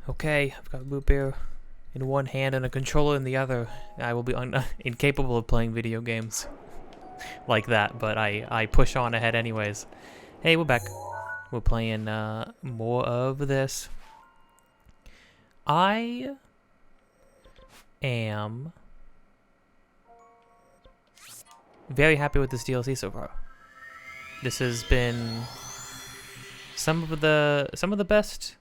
Okay, I've got a boot bear in one hand and a controller in the other. I will be incapable of playing video games like that, but I push on ahead anyways. Hey, we're back. We're playing more of this. I am very happy with this DLC so far. This has been some of the best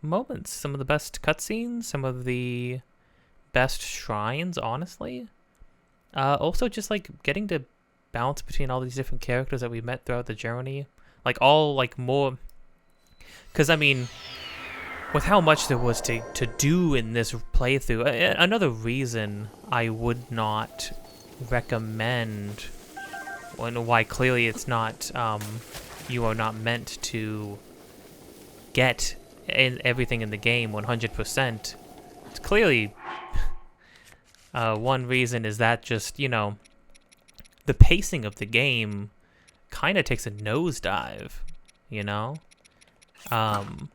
moments, some of the best cutscenes, some of the best shrines, honestly. Also just like getting to bounce between all these different characters that we met throughout the journey. Like all like more, because I mean, with how much there was to do in this playthrough, another reason I would not recommend, and why clearly it's not, you are not meant to get everything in the game 100%. It's clearly, one reason is that just, you know, the pacing of the game kind of takes a nosedive, you know? You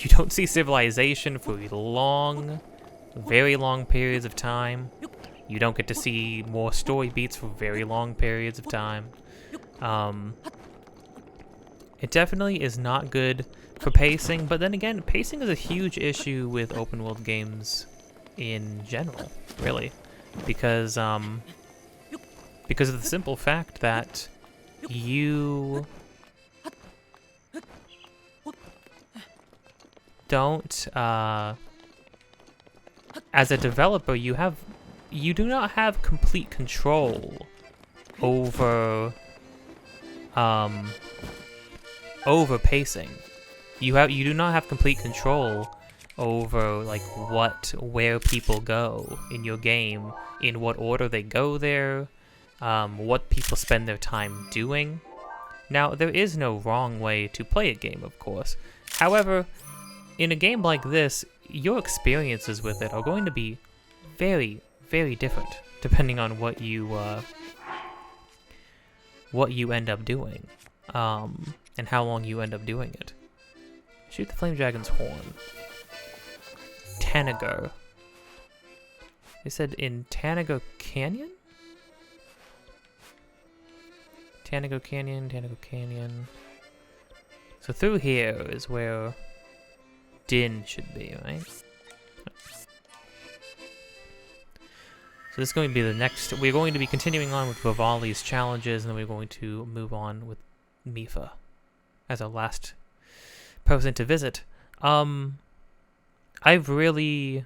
don't see civilization for long, very long periods of time. You don't get to see more story beats for very long periods of time. It definitely is not good for pacing, but then again, pacing is a huge issue with open world games in general, really. Because of the simple fact that you don't, as a developer, you do not have complete control over pacing. You do not have complete control over like where people go in your game, in what order they go there, what people spend their time doing. Now, there is no wrong way to play a game, of course. However, in a game like this, your experiences with it are going to be very, very different depending on what you end up doing, and how long you end up doing it. Shoot the flame dragon's horn. Tanager. They said in Tanager Canyon? Tanager Canyon. So through here is where Din should be, right? So this is going to be the next. We're going to be continuing on with Revali's challenges, and then we're going to move on with Mipha as our last person to visit. I've really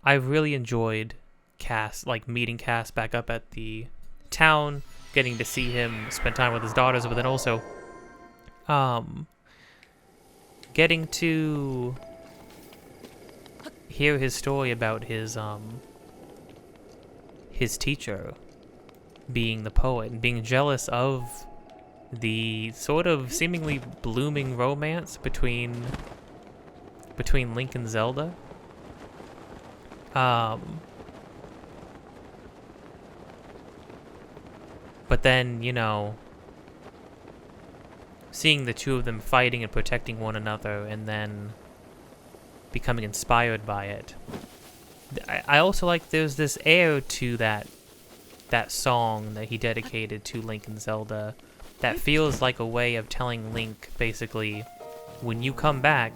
enjoyed Cass, like meeting Cass back up at the town, getting to see him spend time with his daughters, but then also getting to hear his story about his teacher being the poet and being jealous of the sort of seemingly blooming romance between Link and Zelda. But then, you know, seeing the two of them fighting and protecting one another and then becoming inspired by it. I also like there's this air to that song that he dedicated to Link and Zelda that feels like a way of telling Link, basically, when you come back,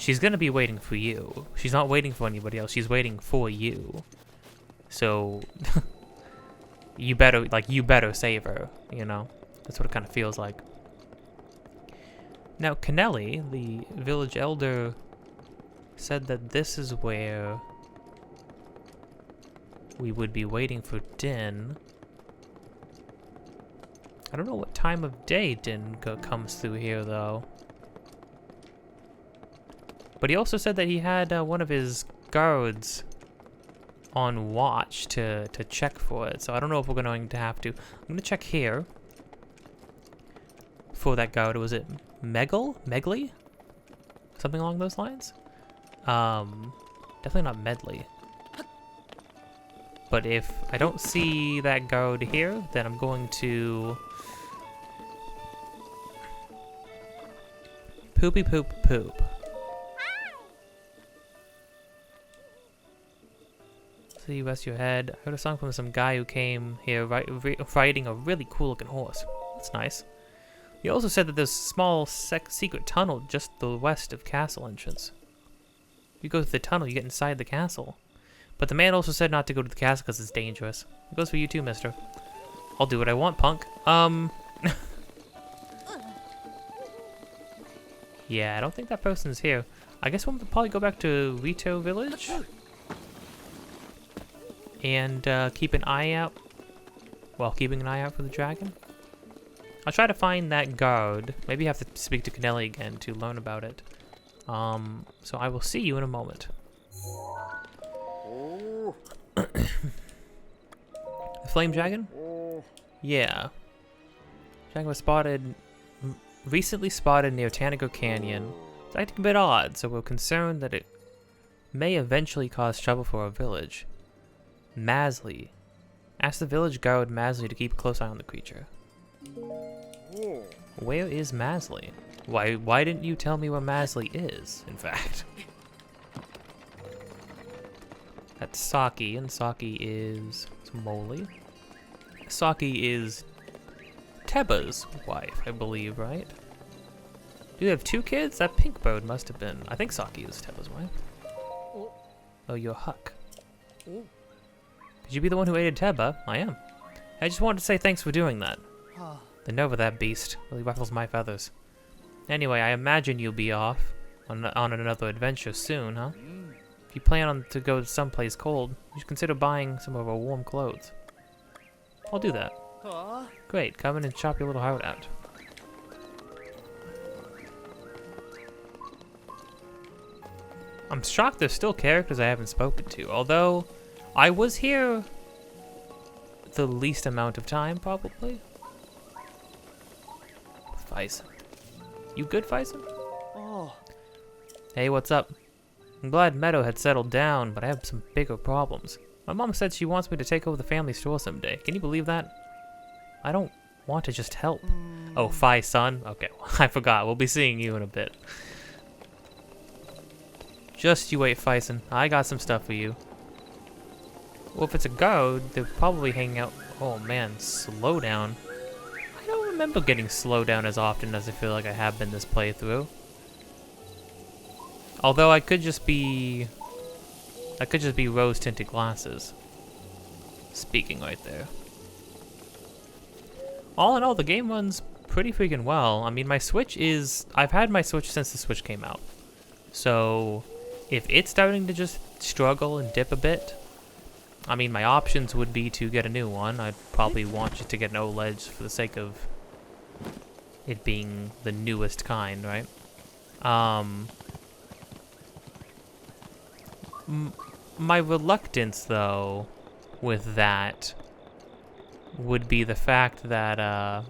she's gonna be waiting for you. She's not waiting for anybody else. She's waiting for you. So you better save her, you know? That's what it kind of feels like. Now, Kennelly, the village elder, said that this is where we would be waiting for Din. I don't know what time of day Din comes through here, though. But he also said that he had one of his guards on watch to check for it. So I don't know if we're going to have to. I'm going to check here for that guard. Was it Megly? Something along those lines? Definitely not Medley. But if I don't see that guard here, then I'm going to poopy poop poop. So you rest your head. I heard a song from some guy who came here riding a really cool looking horse. That's nice. He also said that there's a small secret tunnel just to the west of castle entrance. You go through the tunnel, you get inside the castle. But the man also said not to go to the castle because it's dangerous. It goes for you too, mister. I'll do what I want, punk. Yeah, I don't think that person's here. I guess we'll probably go back to Rito Village. And keep an eye out. Well, keeping an eye out for the dragon. I'll try to find that guard. Maybe have to speak to Kennelly again to learn about it. So I will see you in a moment. The flame dragon? Yeah. Dragon was recently spotted near Tanago Canyon. It's acting a bit odd, so we're concerned that it may eventually cause trouble for our village. Masley. Ask the village guard Masley to keep a close eye on the creature. Where is Masley? Why didn't you tell me where Masley is, in fact? That's Saki, and Saki is Molly. Saki is Teba's wife, I believe, right? Do they have 2 kids? That pink bird must have been. I think Saki is Teba's wife. Oh, you're Huck. Could you be the one who aided Teba? I am. I just wanted to say thanks for doing that. The nerve of that beast really ruffles my feathers. Anyway, I imagine you'll be off on another adventure soon, huh? If you plan to go someplace cold, you should consider buying some of our warm clothes. I'll do that. Great, come in and chop your little heart out. I'm shocked there's still characters I haven't spoken to, although I was here the least amount of time, probably. Faison. You good, Faison? Oh. Hey, what's up? I'm glad Meadow had settled down, but I have some bigger problems. My mom said she wants me to take over the family store someday. Can you believe that? I don't want to just help. Oh, Faison? Okay, well, I forgot. We'll be seeing you in a bit. Just you wait, Faison. I got some stuff for you. Well, if it's a guard, they're probably hanging out. Oh man, slow down. I don't remember getting slowed down as often as I feel like I have been this playthrough. Although I could just be rose-tinted glasses. Speaking right there. All in all, the game runs pretty freaking well. I mean, I've had my Switch since the Switch came out. So, if it's starting to just struggle and dip a bit, I mean, my options would be to get a new one. I'd probably want you to get an OLED for the sake of it being the newest kind, right? My reluctance, though, with that would be the fact that,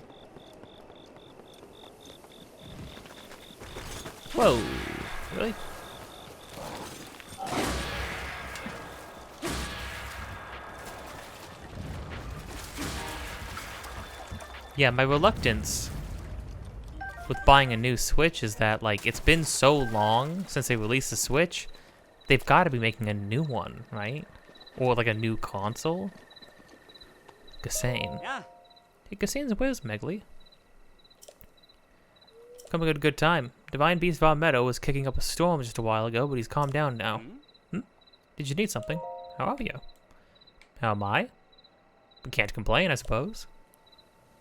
whoa, really? Yeah, my reluctance with buying a new Switch is that, like, it's been so long since they released the Switch, they've got to be making a new one, right? Or, like, a new console? Gassane. Yeah. Hey, Gassane's, where's Megly? Coming at a good time. Divine Beast Von Meadow was kicking up a storm just a while ago, but he's calmed down now. Did you need something? How are you? How am I? Can't complain, I suppose.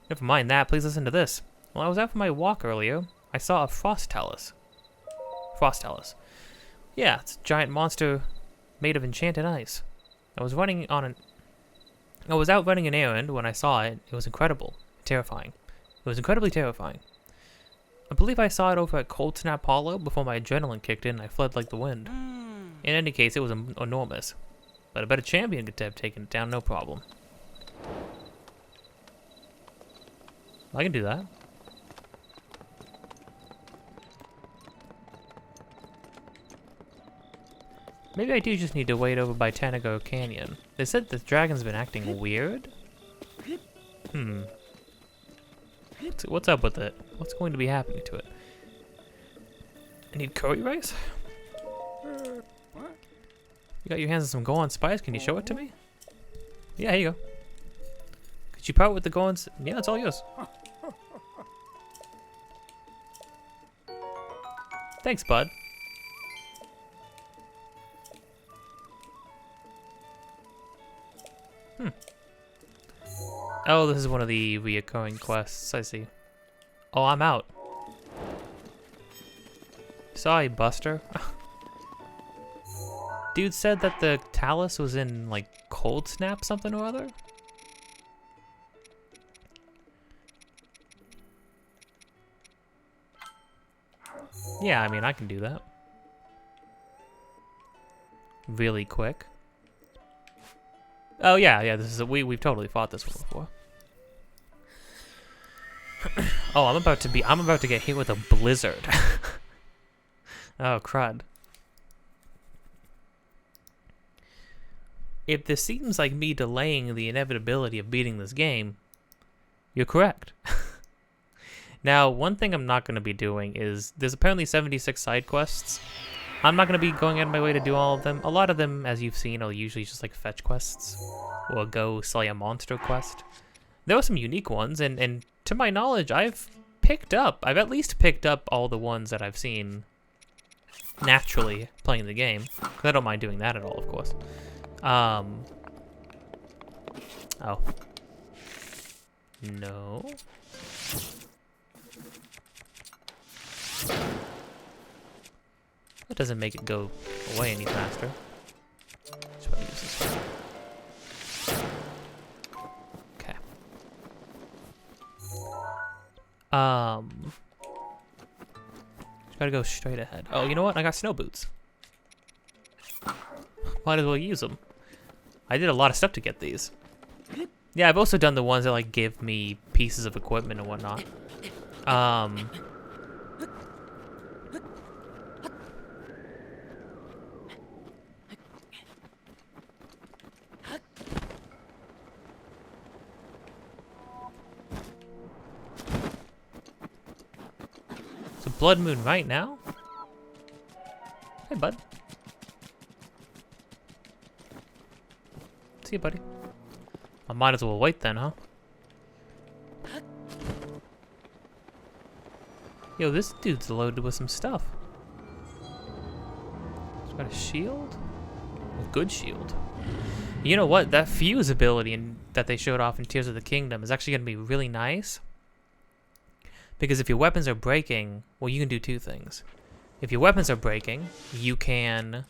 Never mind that, please listen to this. While I was out for my walk earlier, I saw a Frost Talus. Frost Talus. Yeah, it's a giant monster made of enchanted ice. I was out running an errand when I saw it. It was incredible. Terrifying. It was incredibly terrifying. I believe I saw it over at Cold Snap Hollow before my adrenaline kicked in and I fled like the wind. In any case, it was enormous. But I bet a champion could have taken it down, no problem. I can do that. Maybe I do just need to wait over by Tanago Canyon. They said the dragon's been acting weird? What's up with it? What's going to be happening to it? I need curry rice? You got your hands on some Goron spice, can you show it to me? Yeah, here you go. Could you part with the Gorons? Yeah, it's all yours. Thanks, bud. Oh, this is one of the reoccurring quests, I see. Oh, I'm out. Sorry, Buster. Dude said that the Talus was in, like, Cold Snap something or other? Yeah, I mean, I can do that. Really quick. Oh yeah, this is we've totally fought this one before. Oh, I'm about to get hit with a blizzard. Oh crud. If this seems like me delaying the inevitability of beating this game, you're correct. Now, one thing I'm not going to be doing is, there's apparently 76 side quests. I'm not going to be going out of my way to do all of them. A lot of them, as you've seen, are usually just like fetch quests. Or go slay a monster quest. There are some unique ones, and to my knowledge, I've at least picked up all the ones that I've seen naturally playing the game. 'Cause I don't mind doing that at all, of course. Oh. No. That doesn't make it go away any faster. Let's try to use this one. Okay. Just gotta go straight ahead. Oh, you know what? I got snow boots. Might as well use them. I did a lot of stuff to get these. Yeah, I've also done the ones that like give me pieces of equipment and whatnot. So Blood Moon right now? Hey, bud. See you, buddy. I might as well wait then, huh? Yo, this dude's loaded with some stuff. He's got a shield? A good shield. You know what? That fuse ability that they showed off in Tears of the Kingdom is actually going to be really nice. Because if your weapons are breaking, well, you can do two things. If your weapons are breaking, you can...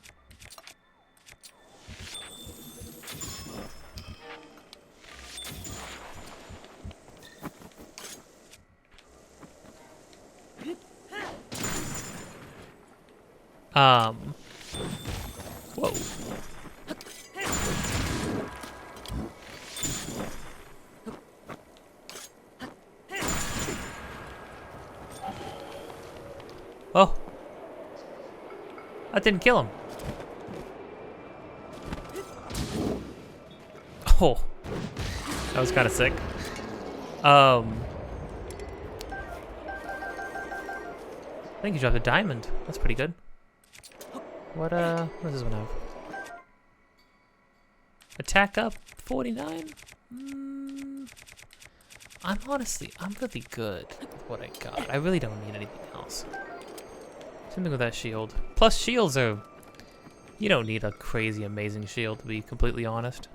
Whoa. Oh. That didn't kill him. Oh. That was kind of sick. I think you dropped a diamond. That's pretty good. What does this one have? Attack up 49? I'm really good with what I got. I really don't need anything else. Same thing with that shield. Plus shields are... You don't need a crazy amazing shield, to be completely honest.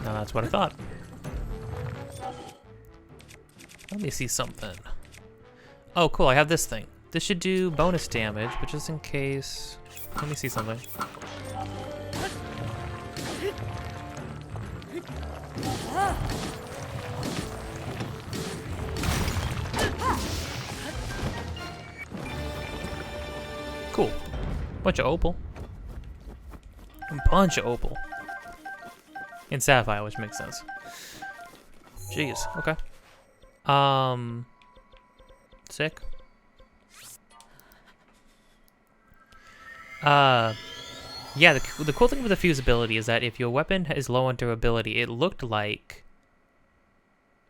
No, that's what I thought. Let me see something. Oh, cool, I have this thing. This should do bonus damage, but just in case... Let me see something. Cool. Bunch of opal. A bunch of opal. And sapphire, which makes sense. Jeez, okay. Sick. Yeah, the cool thing with the fuse ability is that if your weapon is low on durability, it looked like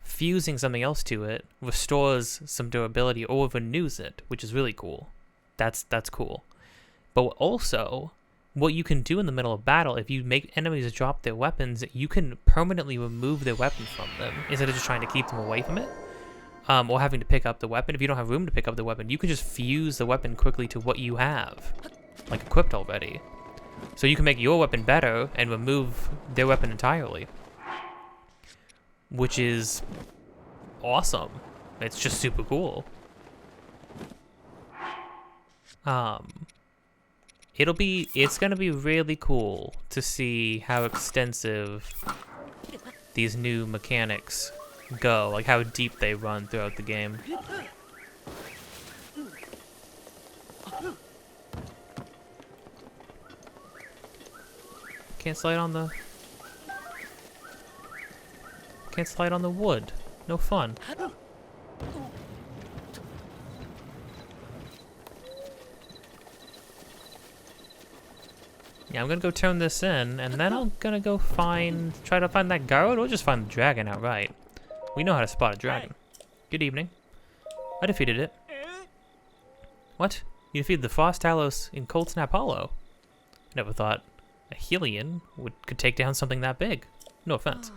fusing something else to it restores some durability or renews it, which is really cool. That's cool. But also, what you can do in the middle of battle, if you make enemies drop their weapons, you can permanently remove their weapon from them instead of just trying to keep them away from it. Or having to pick up the weapon. If you don't have room to pick up the weapon, you can just fuse the weapon quickly to what you have, like equipped already. So you can make your weapon better and remove their weapon entirely, which is awesome. It's just super cool. It's gonna be really cool to see how extensive these new mechanics go, like how deep they run throughout the game. Can't slide on the wood. No fun. Yeah, I'm gonna go turn this in, and then I'm gonna go try to find that guard, or just find the dragon outright. We know how to spot a dragon. Good evening. I defeated it. What? You defeated the Frost Talos in Cold Snap Hollow? Never thought a Helion could take down something that big. No offense.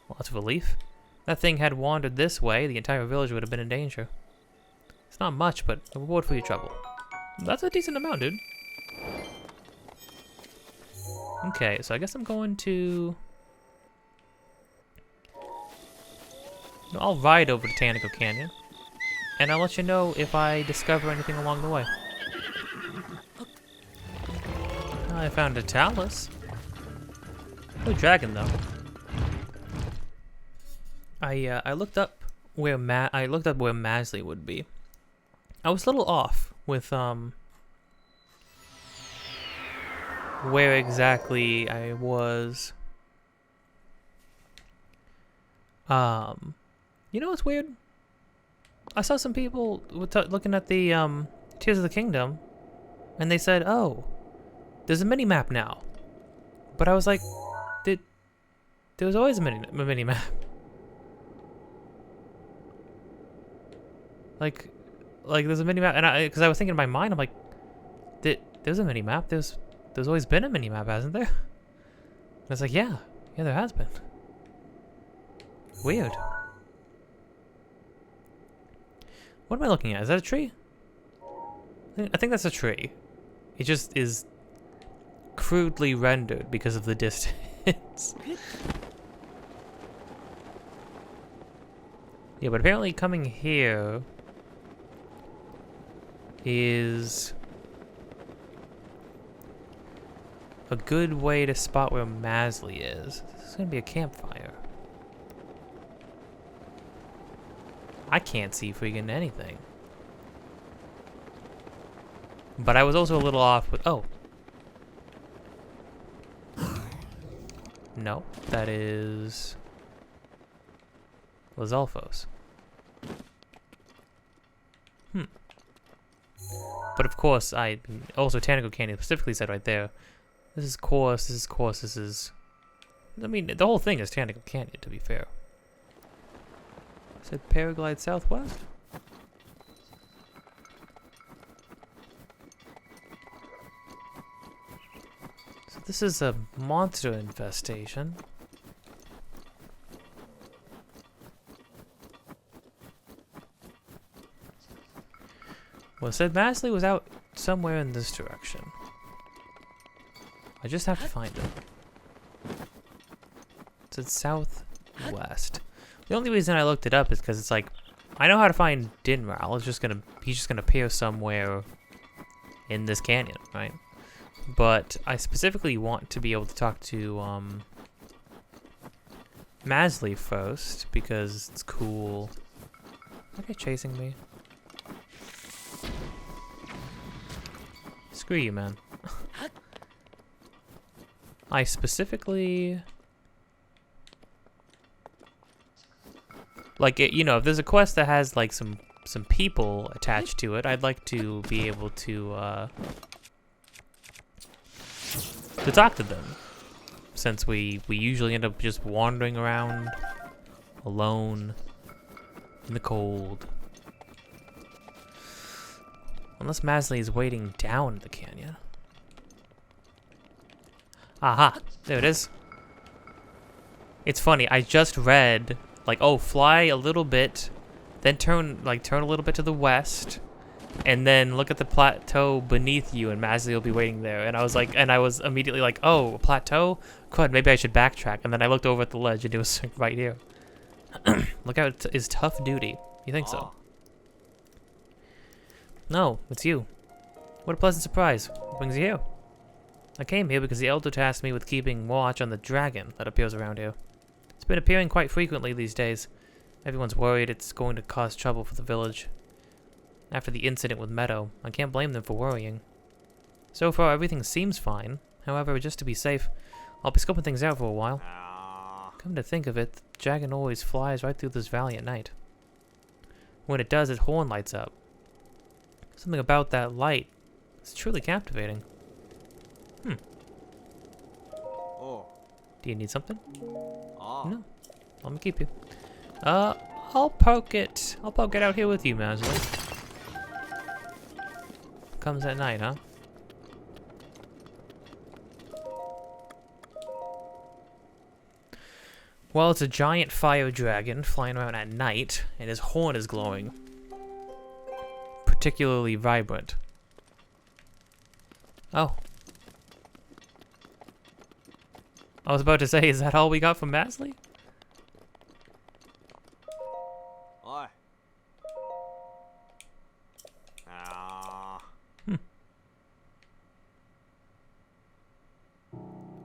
Well, that's a relief. That thing had wandered this way, the entire village would have been in danger. It's not much, but a reward for your trouble. That's a decent amount, dude. Okay, so I guess I'm going to... I'll ride over to Tanago Canyon, and I'll let you know if I discover anything along the way. I found a talus. No dragon, though. I looked up where Masley would be. I was a little off with where exactly I was. You know what's weird? I saw some people looking at the Tears of the Kingdom, and they said, "Oh, there's a mini map now." But I was like, there was always a mini map. Like there's a mini map, and because I was thinking in my mind, I'm like, there's a mini map. There's always been a mini map, hasn't there? And it's like, yeah, there has been. Weird. What am I looking at? Is that a tree? I think that's a tree. It just is crudely rendered because of the distance. Yeah, but apparently coming here is a good way to spot where Masley is. This is gonna be a campfire. I can't see freaking anything. But I was also a little off with... Oh. No, that is... Lizalfos. But of course, also Tanago Canyon specifically said right there This is course, this is course, this is... I mean, the whole thing is Tentacle Canyon, to be fair. Is it Paraglide Southwest? So this is a monster infestation. Well, it said Masley was out somewhere in this direction. I just have to find it. It said southwest. The only reason I looked it up is because it's like, I know how to find Dinral. He's just gonna appear somewhere in this canyon, right? But I specifically want to be able to talk to Masley first because it's cool. Is that guy chasing me? Screw you, man. I specifically... Like, you know, if there's a quest that has, like, some people attached to it, I'd like to be able to talk to them. Since we usually end up just wandering around alone in the cold. Unless Masley is waiting down the canyon. Aha! There it is. It's funny, I just read, like, oh, fly a little bit, then turn a little bit to the west, and then look at the plateau beneath you, and Masley will be waiting there. And I was like, and I was immediately like, oh, a plateau? Good, maybe I should backtrack. And then I looked over at the ledge, and it was right here. Lookout is tough duty. You think so? No, it's you. What a pleasant surprise. What brings you here? I came here because the Elder tasked me with keeping watch on the dragon that appears around here. It's been appearing quite frequently these days. Everyone's worried it's going to cause trouble for the village. After the incident with Meadow, I can't blame them for worrying. So far, everything seems fine. However, just to be safe, I'll be scoping things out for a while. Come to think of it, the dragon always flies right through this valley at night. When it does, its horn lights up. Something about that light is truly captivating. Do you need something? No. Let me keep you. I'll poke it. I'll poke it out here with you, Masley. Comes at night, huh? Well, it's a giant fire dragon flying around at night, and his horn is glowing. Particularly vibrant. Oh. I was about to say, is that all we got from Masley?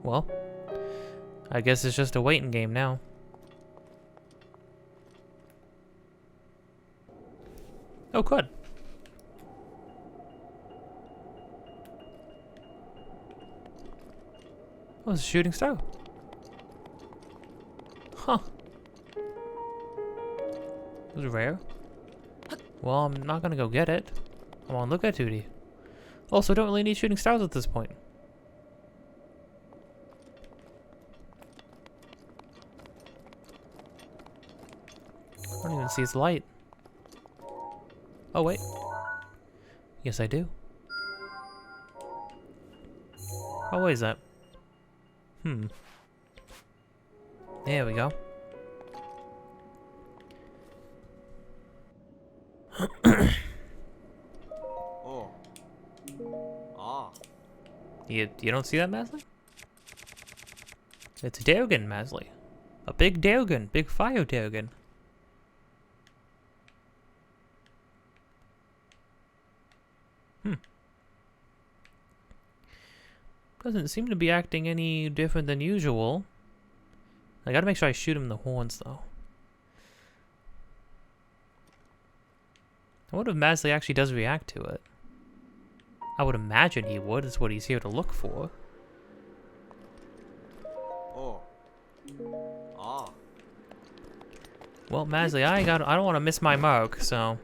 Well, I guess it's just a waiting game now. Oh, good. Oh, it's a shooting star. Huh. It was rare. Well, I'm not gonna go get it. I'm on lookout duty. Also, don't really need shooting stars at this point. I don't even see its light. Oh, wait. Yes, I do. Oh, what is that? There we go. You don't see that, Masley? It's Dergan, Masley. A big Dergan. Big fire Dergan. Doesn't seem to be acting any different than usual. I gotta make sure I shoot him in the horns, though. I wonder if Masley actually does react to it. I would imagine he would. It's what he's here to look for. Well, Masley, I don't want to miss my mark, so.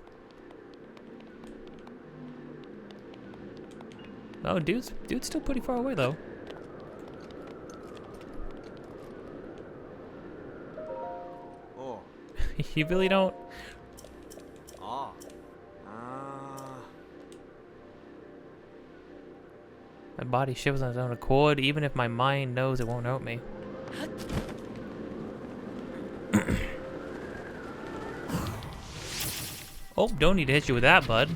Oh, dude's still pretty far away, though. You really don't? Ah. My body shivers on its own accord, even if my mind knows it won't hurt me. Oh, don't need to hit you with that, bud.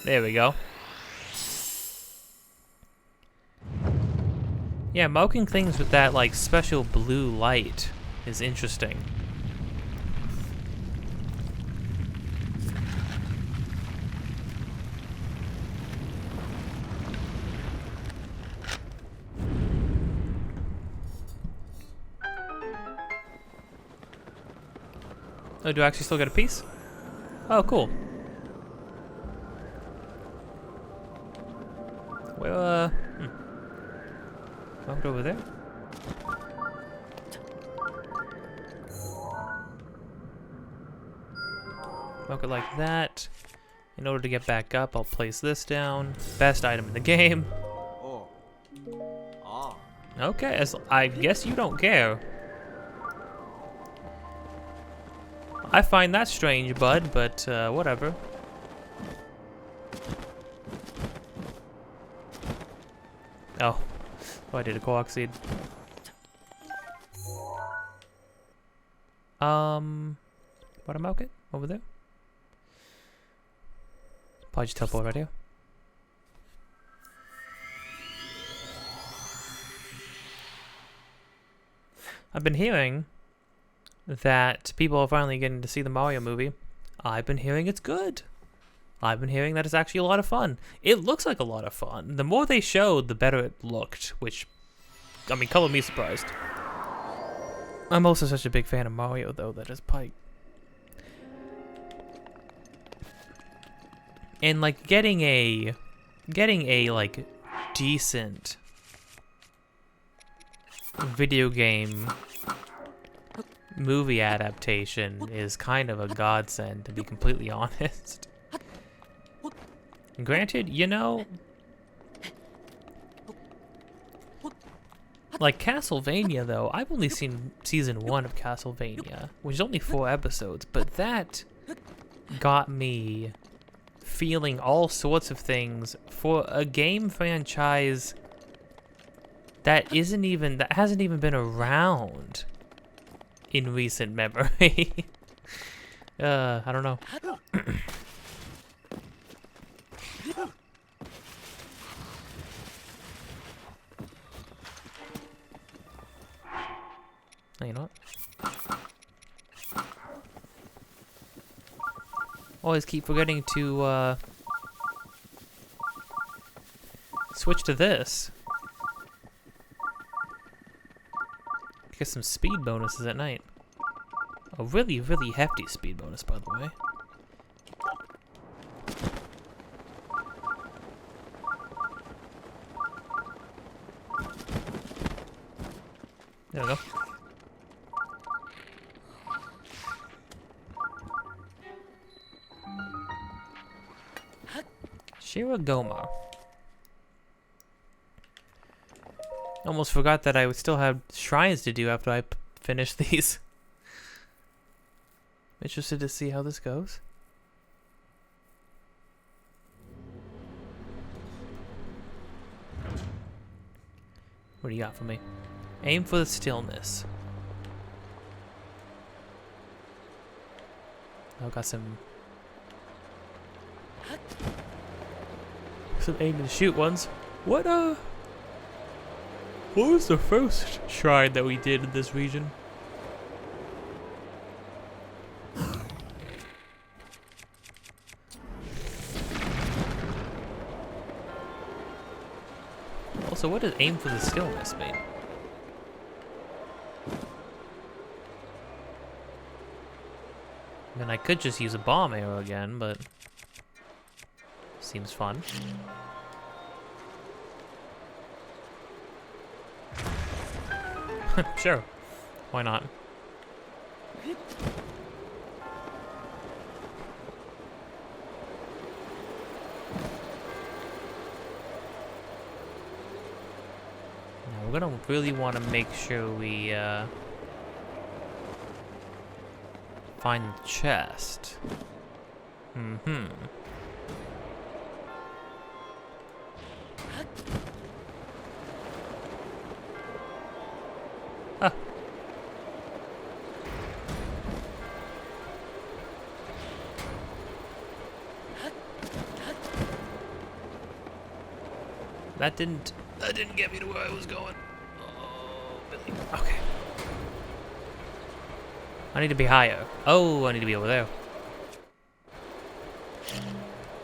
There we go. Yeah, marking things with that, like, special blue light is interesting. Oh, do I actually still get a piece? Oh, cool. Well, Walked over there. Mark it like that. In order to get back up, I'll place this down. Best item in the game. Oh. Ah. Okay, as I guess you don't care. I find that strange, bud, but whatever. Oh, I did a coax seed. What a market over there. Probably just teleport right here. I've been hearing that people are finally getting to see the Mario movie. I've been hearing it's good. I've been hearing that it's actually a lot of fun. It looks like a lot of fun. The more they showed, the better it looked, which, I mean, color me surprised. I'm also such a big fan of Mario, though, that is probably... And, like, getting a, like, decent video game movie adaptation is kind of a godsend, to be completely honest. Granted, you know, like Castlevania, though, I've only seen season 1 of Castlevania, which is only 4 episodes, but that got me feeling all sorts of things for a game franchise that hasn't even been around in recent memory. I don't know. No, you know what? Always keep forgetting to switch to this. Get some speed bonuses at night. A really, really hefty speed bonus, by the way. There we go. Shiragoma. Almost forgot that I would still have shrines to do after I finish these. Interested to see how this goes. What do you got for me? Aim for the stillness. I've got some aim and shoot ones. What was the first shrine that we did in this region? Also, what does aim for the stillness mean? I mean, I could just use a bomb arrow again, but seems fun. Sure, why not? Now we're we're gonna really want to make sure we find the chest. Mm-hmm. Ah. That didn't get me to where I was going. Oh, Billy. Okay. I need to be higher. Oh, I need to be over there.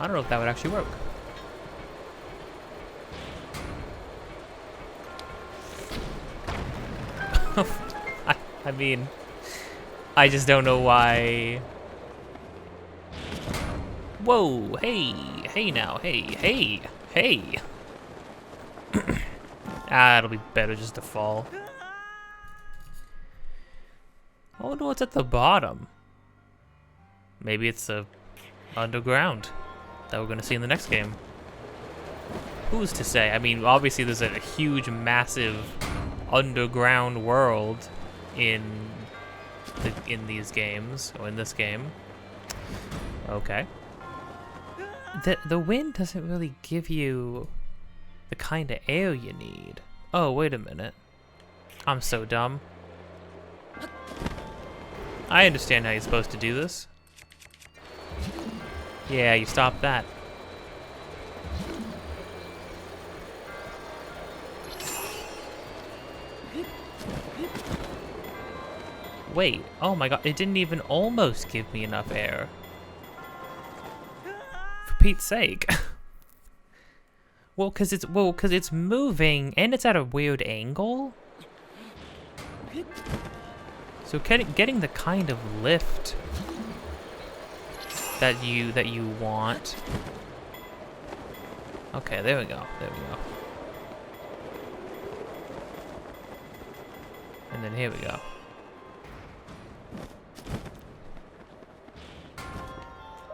I don't know if that would actually work. I mean, I just don't know why. Whoa, hey now, hey. It'll be better just to fall. I wonder what's at the bottom. Maybe it's the underground that we're gonna see in the next game. Who's to say? I mean, obviously there's a huge, massive underground world in these games, or in this game. Okay. The wind doesn't really give you the kind of air you need. Oh, wait a minute. I'm so dumb. I understand how you're supposed to do this. Yeah, you stop that. Wait, oh my god, it didn't even almost give me enough air. For Pete's sake. Well, cause it's moving and it's at a weird angle. So getting the kind of lift that you want. Okay, there we go. And then here we go.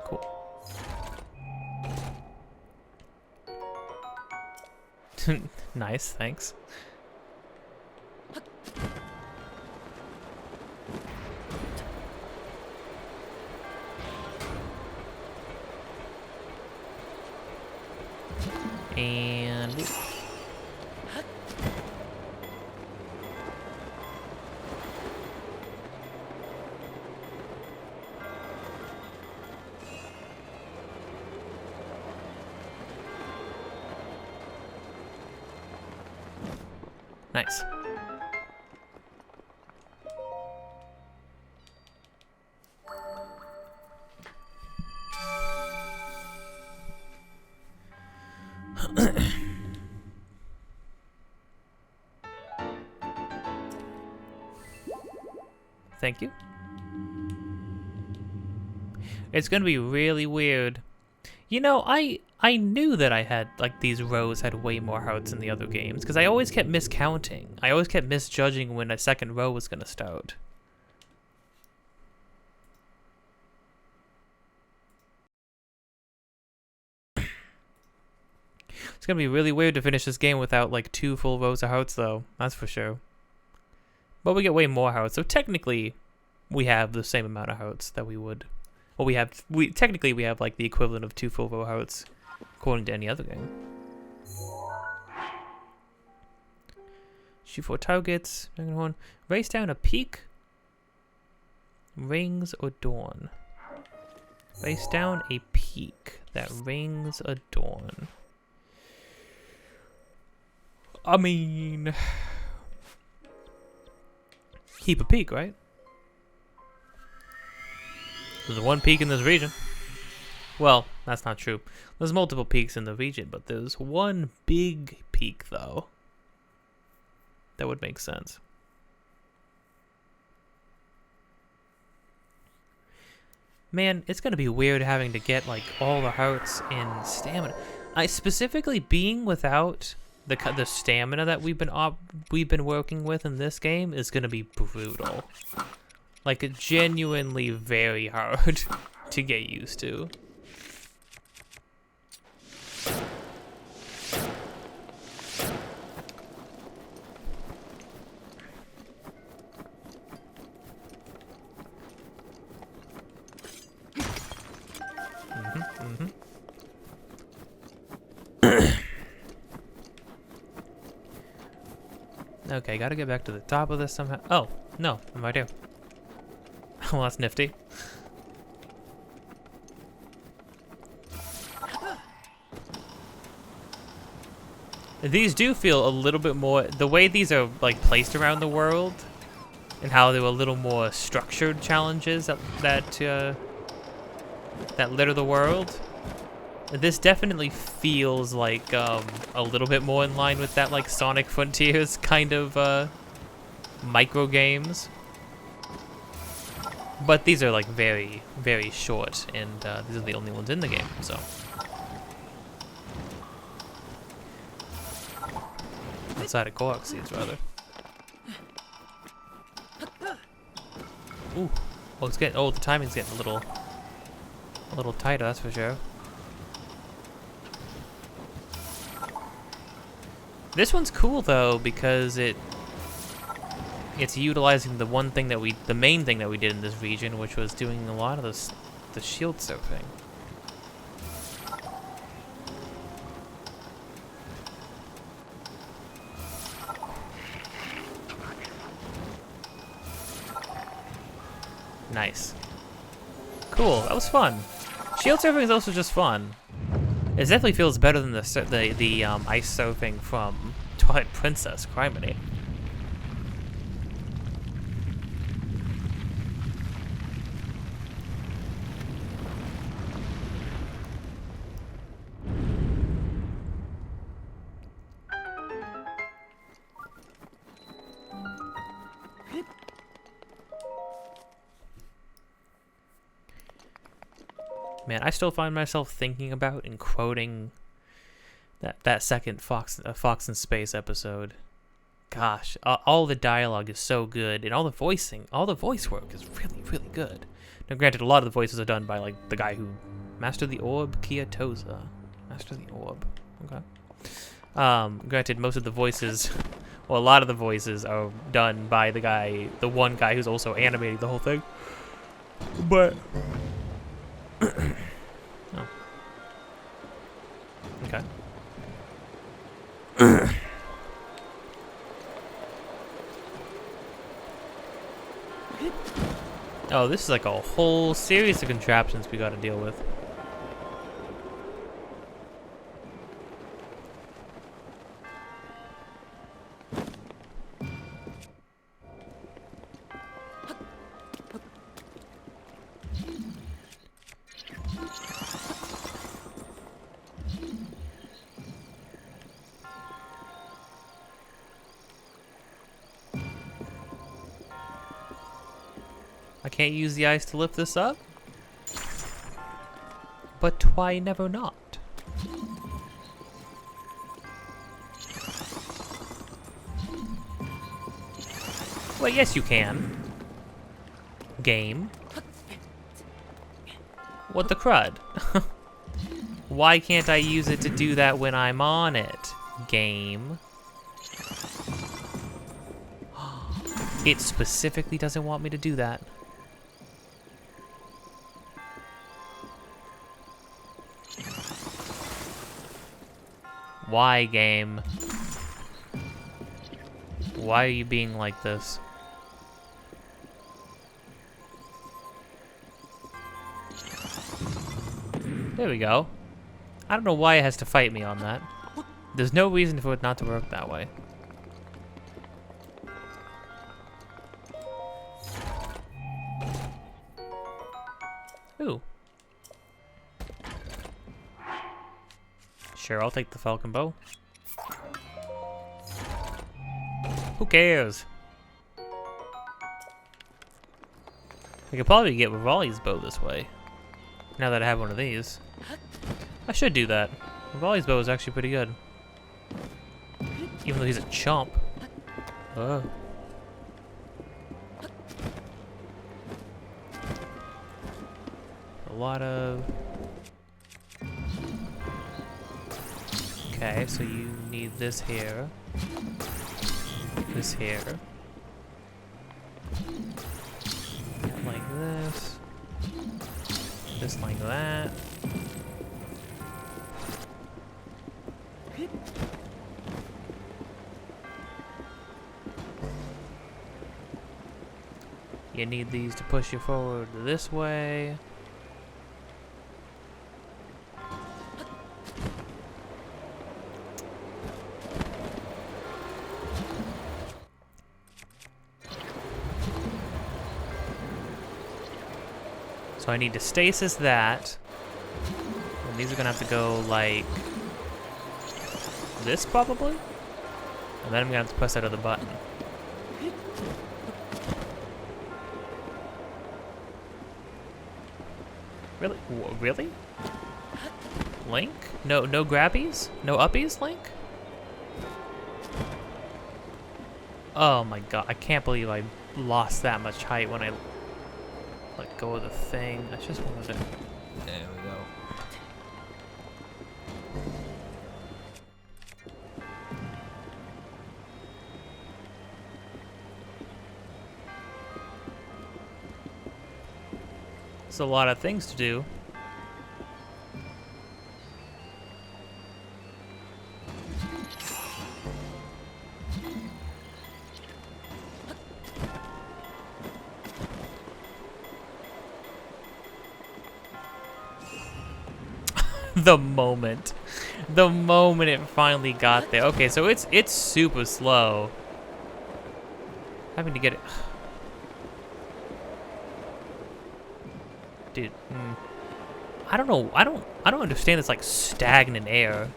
Cool. Nice, thanks. And nice. Thank you. It's gonna be really weird. You know, I knew that I had, like, these rows had way more hearts in the other games, because I always kept miscounting. I always kept misjudging when a second row was gonna start. It's gonna be really weird to finish this game without, like, 2 full rows of hearts, though. That's for sure. But we get way more hearts, so technically we have the same amount of hearts that we would. Well, technically we have, like, the equivalent of 2 full row hearts, according to any other game. Shoot 4 targets. Race down a peak. Rings adorn. Race down a peak that rings adorn. I mean, keep a peak, right? There's one peak in this region. Well, that's not true. There's multiple peaks in the region, but there's one big peak, though. That would make sense. Man, it's gonna be weird having to get, like, all the hearts in stamina. I specifically being without the stamina that we've been working with in this game is gonna be brutal. Like, genuinely very hard to get used to. Okay, gotta get back to the top of this somehow. Oh, no, what do I do? Well, that's nifty. These do feel a little bit more, the way these are like placed around the world, and how they were a little more structured challenges that litter the world. This definitely feels like a little bit more in line with that like Sonic Frontiers kind of micro games. But these are like very, very short, and these are the only ones in the game, so. Outside of Korok seeds, rather. Ooh. Oh, it's getting. Oh, the timing's getting a little tighter. That's for sure. This one's cool though because it's utilizing the main thing that we did in this region, which was doing a lot of the shield surfing. Nice. Cool, that was fun. Shield surfing is also just fun. It definitely feels better than the ice surfing from Twilight Princess, criminy. Man, I still find myself thinking about and quoting that second Fox in Space episode. Gosh, all the dialogue is so good, and all the voice work is really, really good. Now, granted, a lot of the voices are done by like the guy who mastered the orb, Kiyatoza. Master the orb. Okay. Granted, most of the voices, well, a lot of the voices are done by the one guy who's also animating the whole thing. But. Oh. Okay. Oh, this is like a whole series of contraptions we gotta deal with. I can't use the ice to lift this up? But why never not? Well, yes you can. Game. What the crud? Why can't I use it to do that when I'm on it? Game. It specifically doesn't want me to do that. Why, game? Why are you being like this? There we go. I don't know why it has to fight me on that. There's no reason for it not to work that way. Ooh. Sure, I'll take the Falcon Bow. Who cares? I could probably get Revali's bow this way. Now that I have one of these. I should do that. Revali's bow is actually pretty good. Even though he's a chump. Oh. A lot of... Okay, so you need this here. This here. Like this. This like that. You need these to push you forward this way. So I need to stasis that. And these are gonna have to go like this probably? And then I'm gonna have to press that other button. Really? Really? Link? No grabbies? No uppies, Link? Oh my god, I can't believe I lost that much height when I let go of the thing. I just wanted to... There we go. It's a lot of things to do. The moment it finally got there. Okay, so it's super slow. Having to get it. Dude, I don't know. I don't understand this like stagnant air.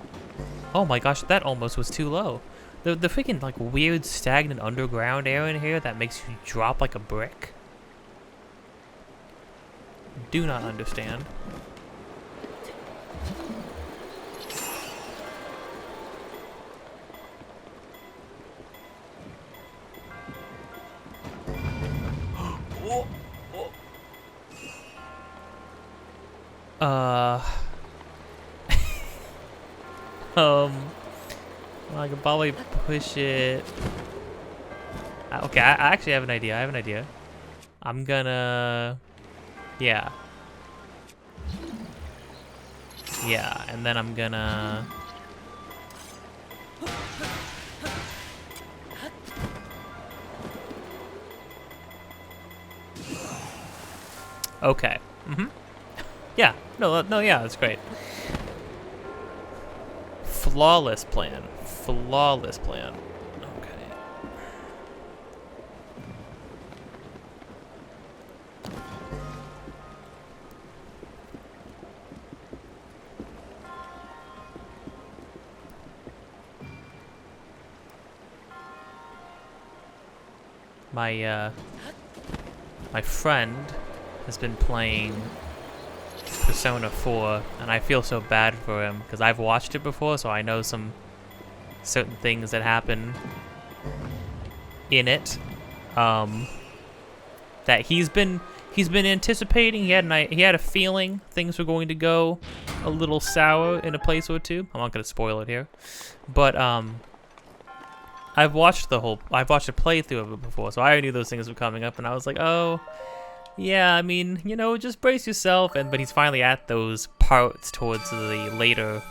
Oh my gosh, that almost was too low. The freaking like weird stagnant underground air in here that makes you drop like a brick. Do not understand. Well, I can probably push it. Okay, I actually have an idea. I have an idea. I'm gonna... Yeah. Yeah, and then I'm gonna... Okay. Mm-hmm. Yeah. No, yeah, that's great. Flawless plan. Flawless plan. Okay. My friend has been playing Persona 4, and I feel so bad for him because I've watched it before, so I know some certain things that happen in it. That he's been anticipating. He had a feeling things were going to go a little sour in a place or two. I'm not gonna spoil it here, but I've watched a playthrough of it before, so I already knew those things were coming up, and I was like, oh. Yeah, I mean, you know, just brace yourself. But he's finally at those parts towards the later,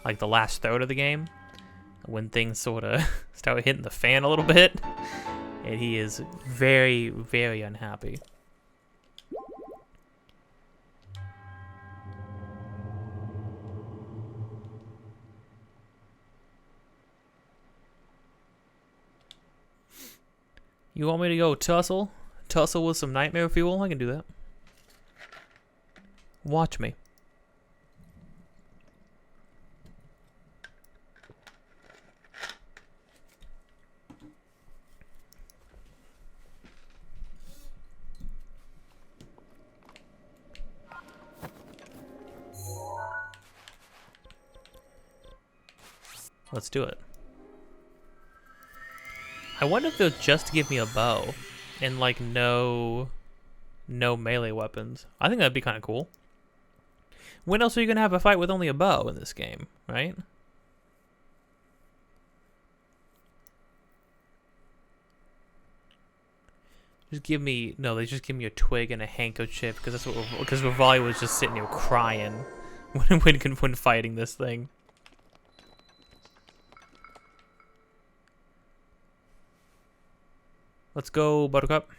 like the last third of the game, when things sort of start hitting the fan a little bit. And he is very, very unhappy. You want me to go tussle? Tussle with some nightmare fuel? I can do that. Watch me. Let's do it. I wonder if they'll just give me a bow and like no melee weapons. I think that'd be kind of cool. When else are you gonna have a fight with only a bow in this game, right? Just give me they just give me a twig and a handkerchief because that's what Revali was just sitting here crying when fighting this thing. Let's go, Buttercup.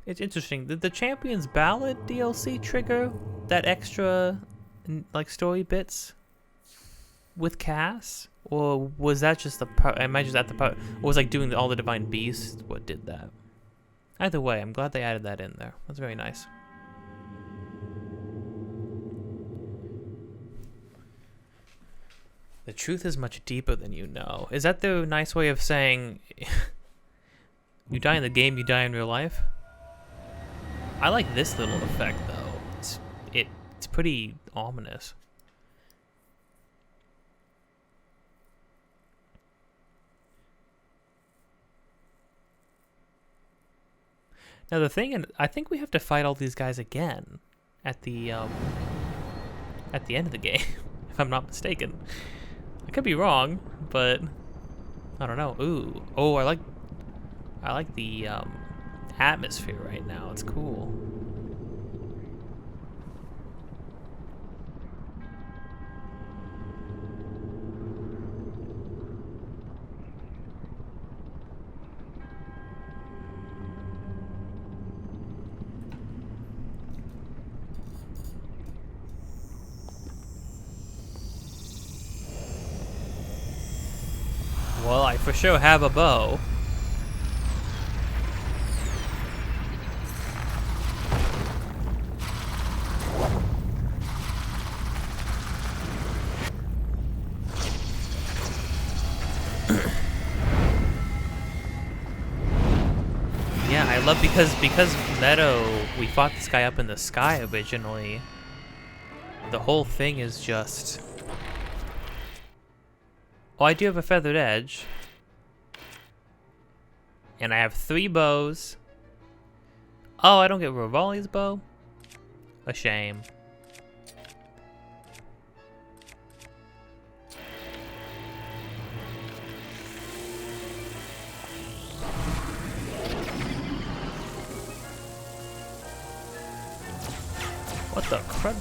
It's interesting. Did the Champions Ballad DLC trigger that extra, like, story bits with Cass? Or was that just the part? I imagine that the part. Or was like doing all the Divine Beasts what did that? Either way, I'm glad they added that in there. That's very nice. The truth is much deeper than you know. Is that the nice way of saying you die in the game, you die in real life? I like this little effect though. It's pretty ominous. Now the thing, and I think we have to fight all these guys again at the end of the game, if I'm not mistaken. I could be wrong, but I don't know. Ooh, oh, I like the atmosphere right now. It's cool. Well, I for sure have a bow. Yeah, I love because Meadow, we fought this guy up in the sky originally. The whole thing is just... Oh, I do have a feathered edge. And I have 3 bows. Oh, I don't get Revali's bow? A shame. What the crud?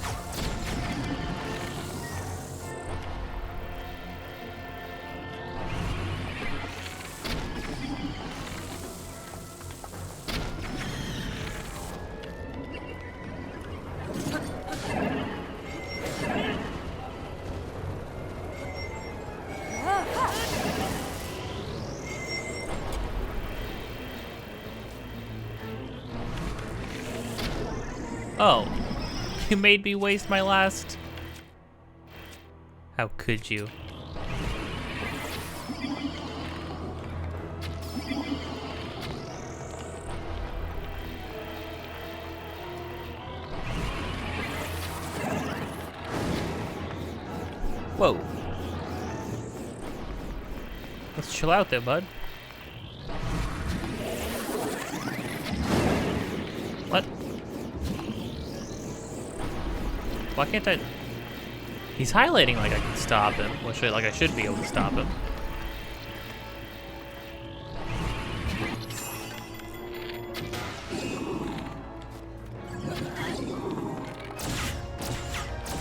Oh, you made me waste my last... How could you? Whoa. Let's chill out there, bud. What? Why can't I? He's highlighting like I can stop him. Well, like I should be able to stop him.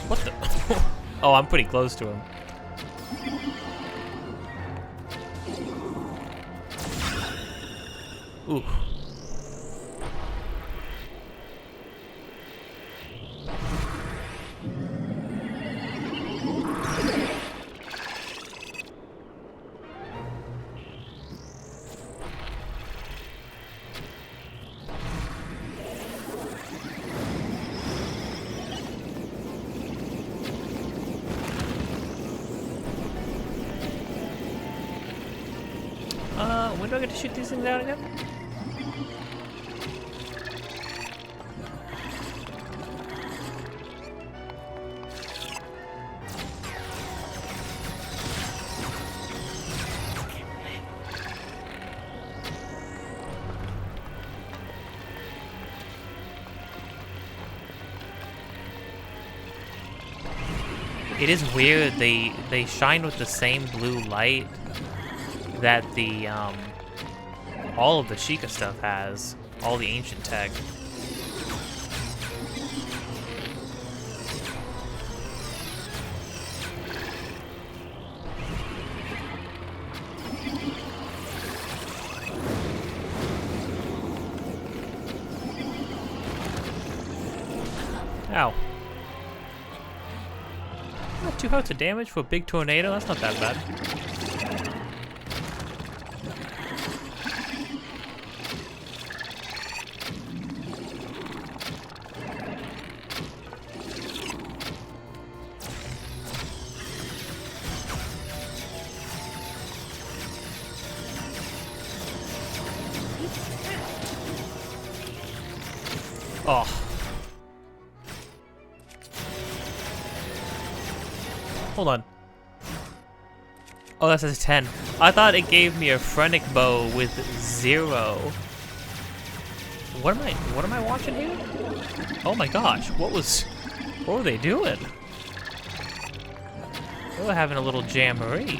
What the? Oh, I'm pretty close to him. Ooh. When do I get to shoot these things down again? It is weird, they shine with the same blue light that the all of the Sheikah stuff has, all the ancient tech. Ow. Not 2 hearts of damage for a big tornado? That's not that bad. Oh. Hold on. Oh, that says 10. I thought it gave me a Phrenic bow with 0. What am I watching here? Oh my gosh, what were they doing? They were having a little jamboree.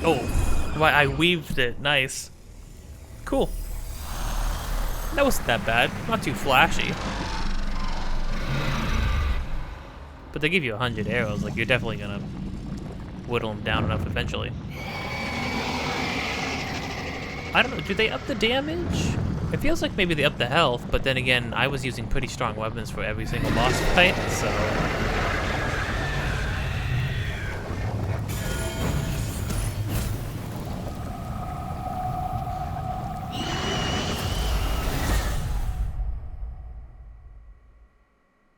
Oh, right, I weaved it. Nice. Cool. That wasn't that bad. Not too flashy. But they give you 100 arrows. Like, you're definitely gonna whittle them down enough eventually. I don't know. Do they up the damage? It feels like maybe they up the health, but then again, I was using pretty strong weapons for every single boss fight, so...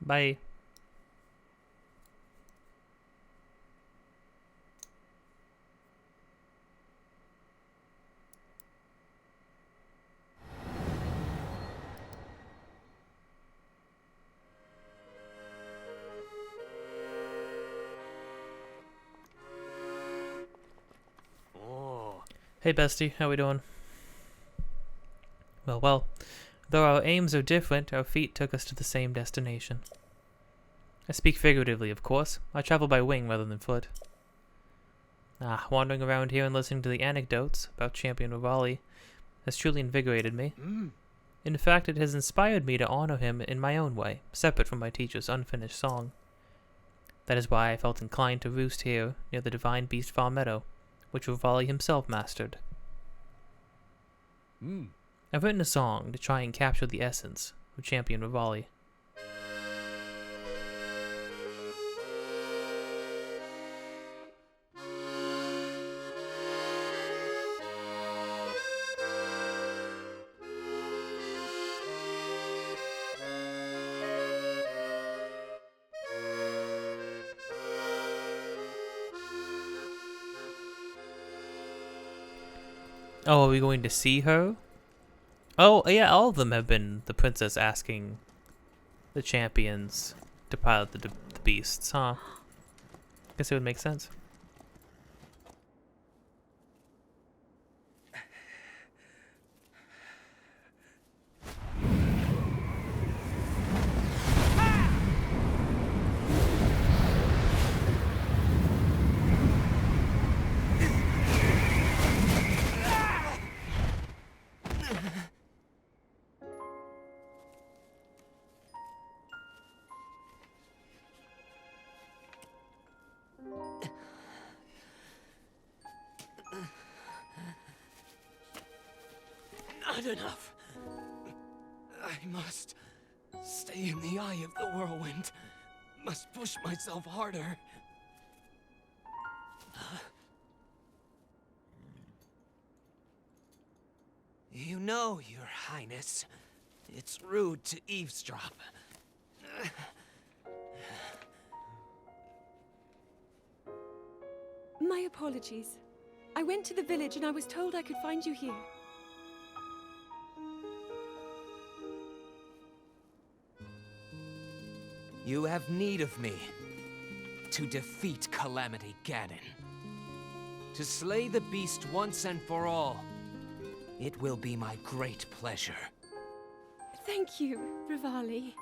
Bye. Oh. Hey bestie, how we doing? Well, though our aims are different, our feet took us to the same destination. I speak figuratively, of course. I travel by wing rather than foot. Wandering around here and listening to the anecdotes about Champion Revali has truly invigorated me. In fact, it has inspired me to honor him in my own way, separate from my teacher's unfinished song. That is why I felt inclined to roost here near the Divine Beast Farm Meadow, which Revali himself mastered. I've written a song to try and capture the essence of Champion Revali. Oh, are we going to see her? Oh, yeah, all of them have been the princess asking the champions to pilot the beasts, huh? Guess it would make sense. Not enough. I must stay in the eye of the whirlwind. Must push myself harder. You know, Your Highness, it's rude to eavesdrop. My apologies. I went to the village and I was told I could find you here. You have need of me to defeat Calamity Ganon. To slay the beast once and for all. It will be my great pleasure. Thank you, Revali.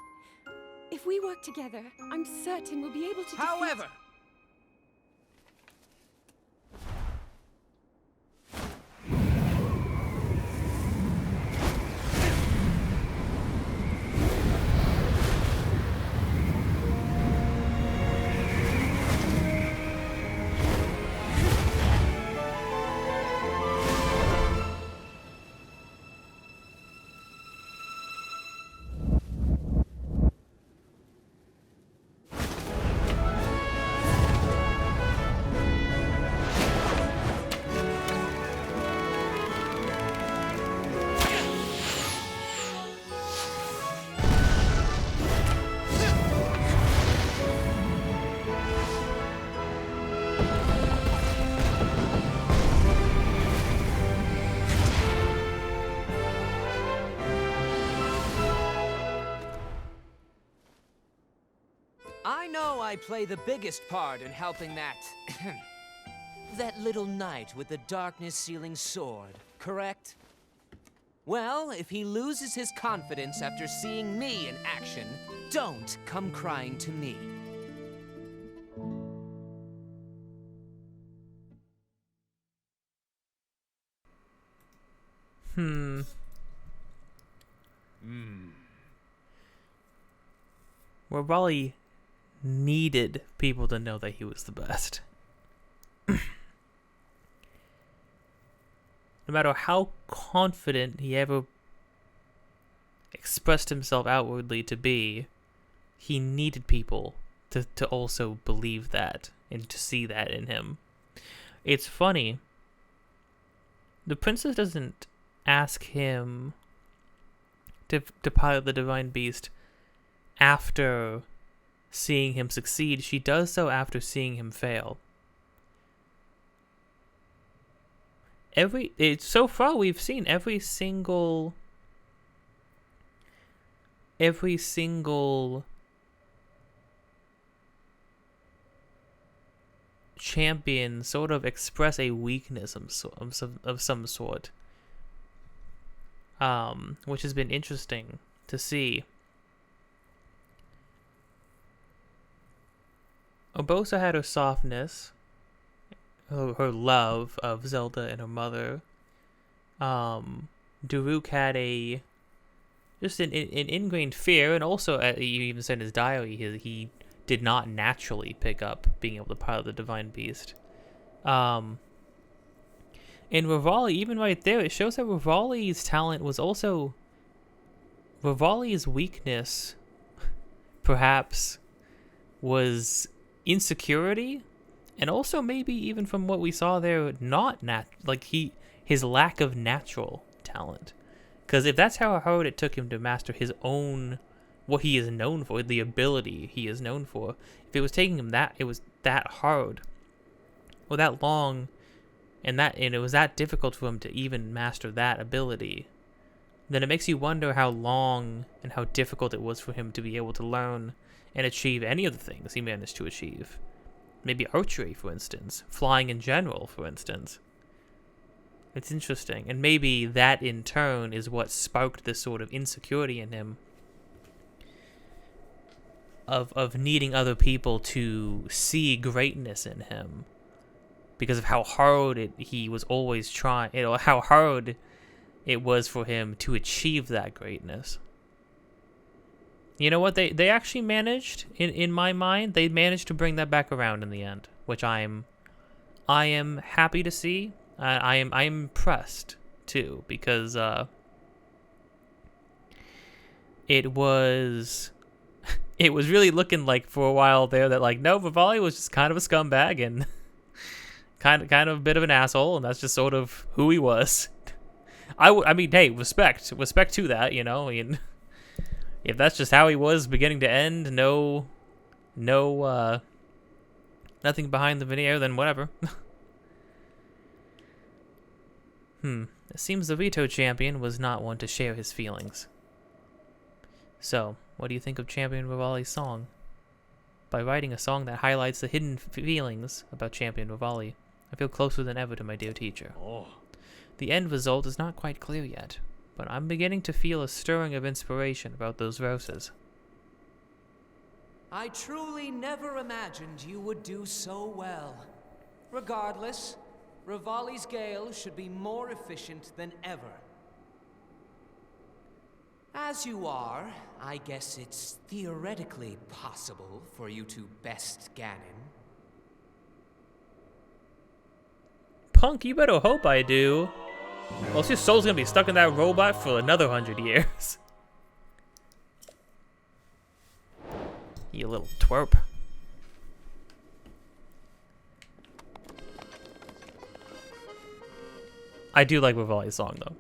If we work together, I'm certain we'll be able to defeat... However, I know I play the biggest part in helping that... that little knight with the darkness-sealing sword, correct? Well, if he loses his confidence after seeing me in action, don't come crying to me. Revali needed people to know that he was the best. No matter how confident he ever expressed himself outwardly to be, he needed people to also believe that and to see that in him. It's funny. The princess doesn't ask him to pilot the divine beast after seeing him succeed. She does so after seeing him fail. So far we've seen every single champion sort of express a weakness of some sort, which has been interesting to see. Obosa had her softness, her love of Zelda and her mother. Daruk had just an ingrained fear, and also, you even said in his diary, he did not naturally pick up being able to pilot the divine beast. In Revali, even right there, it shows that Revali's talent was also... Revali's weakness, perhaps, was insecurity, and also maybe even from what we saw there, his lack of natural talent. Because if that's how hard it took him to master his own, what he is known for, the ability he is known for, if it was taking him it was that hard, or that long, and it was that difficult for him to even master that ability, then it makes you wonder how long and how difficult it was for him to be able to learn and achieve any of the things he managed to achieve. Maybe archery, for instance. Flying in general, for instance. It's interesting. And maybe that, in turn, is what sparked this sort of insecurity in him of needing other people to see greatness in him. Because of how hard he was always trying... how hard it was for him to achieve that greatness. You know what? They actually managed, in my mind, they managed to bring that back around in the end, which I am happy to see. I'm impressed too, because it was really looking like for a while there that no, Revali was just kind of a scumbag and kind of a bit of an asshole, and that's just sort of who he was. I mean, hey, respect to that, you know. I mean, if that's just how he was beginning to end, no, nothing behind the veneer, then whatever. It seems the veto champion was not one to share his feelings. So, what do you think of Champion Revali's song? By writing a song that highlights the hidden feelings about Champion Revali, I feel closer than ever to my dear teacher. Oh. The end result is not quite clear yet, but I'm beginning to feel a stirring of inspiration about those verses. I truly never imagined you would do so well. Regardless, Revali's gale should be more efficient than ever. As you are, I guess it's theoretically possible for you to best Ganon. Punk, you better hope I do. Well, your soul's gonna be stuck in that robot for another 100 years. You little twerp. I do like Revali's song, though.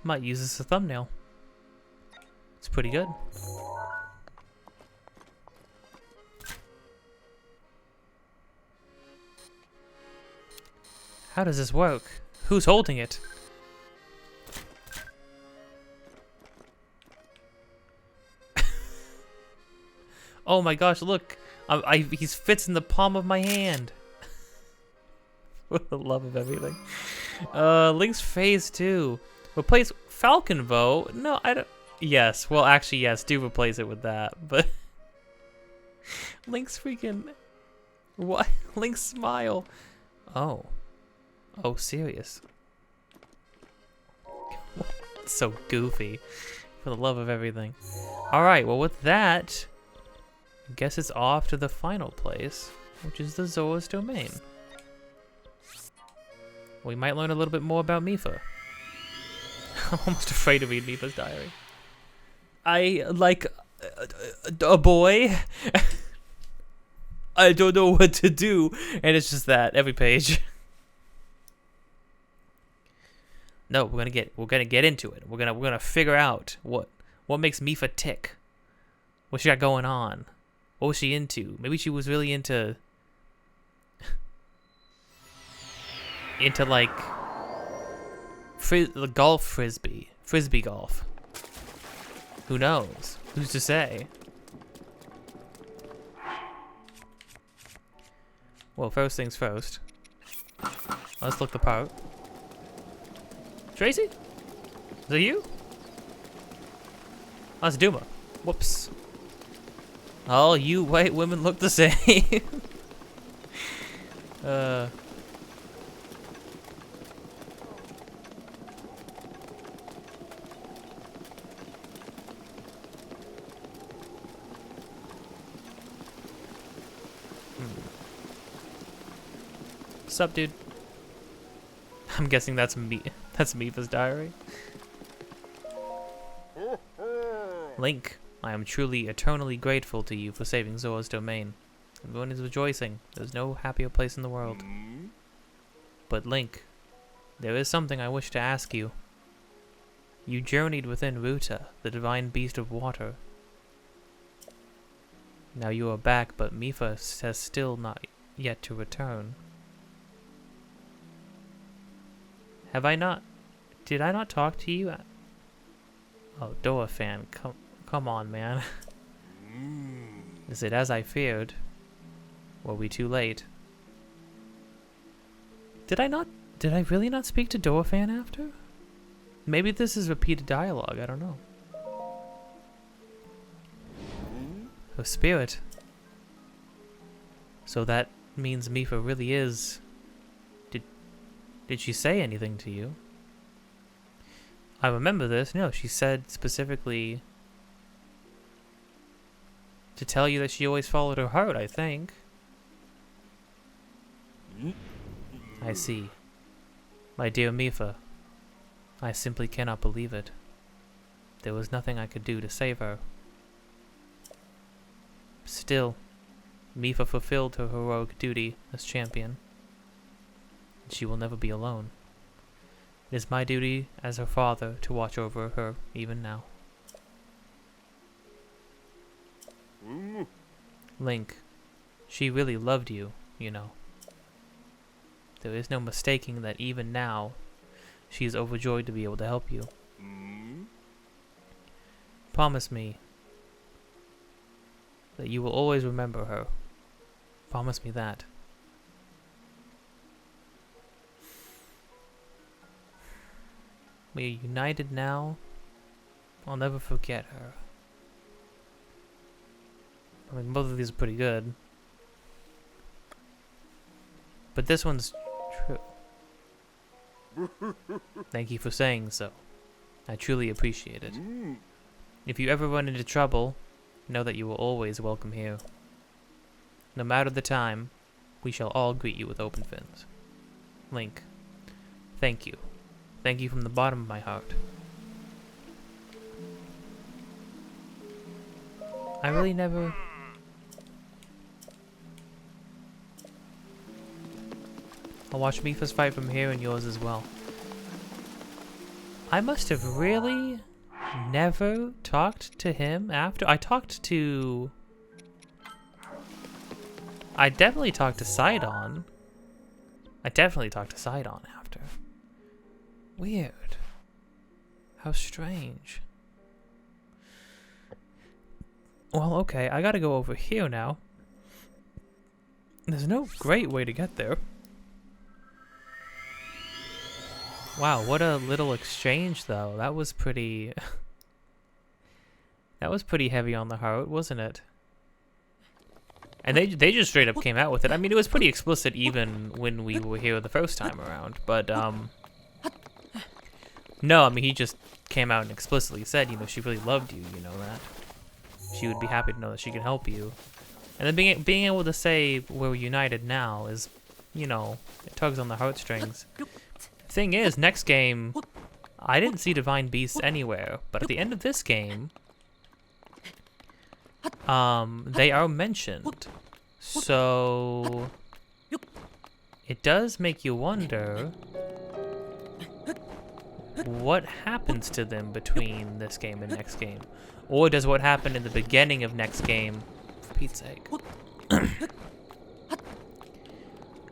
Might use this as a thumbnail. It's pretty good. How does this work? Who's holding it? Oh my gosh, look. He fits in the palm of my hand. For the love of everything. Link's Phase 2. Replace Falconvo? No, I don't. Yes, well, actually, yes, do replace it with that. But Link's freaking. What? Link's smile. Oh. Oh, serious. So goofy. For the love of everything. Alright, well, with that, I guess it's off to the final place, which is the Zora's Domain. We might learn a little bit more about Mipha. I'm almost afraid to read Mipha's diary. I like a boy. I don't know what to do, and it's just that every page. No, we're gonna get into it. We're gonna figure out what makes Mipha tick. What she got going on? What was she into? Maybe she was really into like the golf frisbee golf. Who knows? Who's to say? Well, first things first. Let's look the part. Tracy? Is that you? Oh, that's Duma. Whoops. All you white women look the same. Sup, dude? I'm guessing that's me. That's Mipha's diary. Link, I am truly eternally grateful to you for saving Zora's Domain. Everyone is rejoicing. There's no happier place in the world. But Link, there is something I wish to ask you. You journeyed within Ruta, the divine beast of water. Now you are back, but Mipha has still not yet to return. Have I not? Did I not talk to you? Oh, Dora fan, come on, man. Is it as I feared? Were we too late? Did I really not speak to Dora fan after? Maybe this is repeated dialogue, I don't know. Oh, spirit. So that means Mipha really is... Did she say anything to you? I remember this. No, she said specifically to tell you that she always followed her heart, I think. I see. My dear Mipha, I simply cannot believe it. There was nothing I could do to save her. Still, Mipha fulfilled her heroic duty as champion. She will never be alone. It is my duty as her father to watch over her even now. Link, she really loved you, you know. There is no mistaking that even now, she is overjoyed to be able to help you. Promise me that you will always remember her. Promise me that. We are united now. I'll never forget her. I mean, both of these are pretty good. But this one's true. Thank you for saying so. I truly appreciate it. If you ever run into trouble, know that you are always welcome here. No matter the time, we shall all greet you with open fins. Link, thank you. Thank you from the bottom of my heart. I really never... I'll watch Mipha's fight from here and yours as well. I must have really never talked to him after. I definitely talked to Sidon. After. Weird. How strange. Well, okay, I gotta go over here now. There's no great way to get there. Wow, what a little exchange, though. That was pretty... that was pretty heavy on the heart, wasn't it? And they just straight up came out with it. I mean, it was pretty explicit even when we were here the first time around. But, no, I mean, he just came out and explicitly said, you know, she really loved you, you know that. She would be happy to know that she could help you. And then being able to say we're united now is, you know, it tugs on the heartstrings. Thing is, next game, I didn't see divine beasts anywhere, but at the end of this game, they are mentioned. So it does make you wonder what happens to them between this game and next game, or does what happened in the beginning of next game, for Pete's sake,